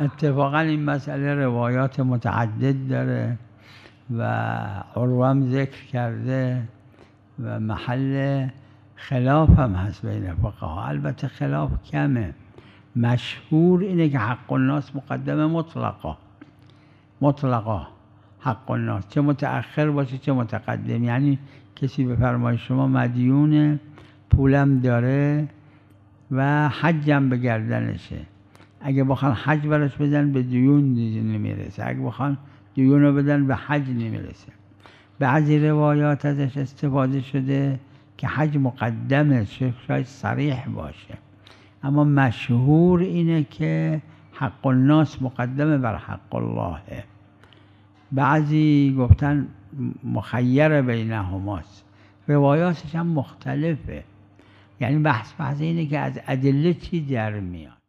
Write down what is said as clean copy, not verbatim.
اتفاقا این مسئله روایات متعدد داره و عروه هم ذکر کرده و محل خلاف هم هست بین فقها. البته خلاف کمه. مشهور اینه که حق الناس مقدم مطلقا حق الناس، چه متأخر باشه چه متقدم. یعنی کسی به فرمای شما مدیونه، پولم داره و حجم به گردنشه، اگه بخوان حج براش بدن به دیون نمیرسه، اگه بخوان دیون رو بدن به حج نمیرسه. بعضی روایات ازش استفاده شده که حج مقدمه، شاید صریح باشه، اما مشهور اینه که حق الناس مقدمه بر حق الله. بعضی گفتن مخیر بینهماست، روایاتش هم مختلفه. یعنی بحث اینه که از ادله چی در میاد.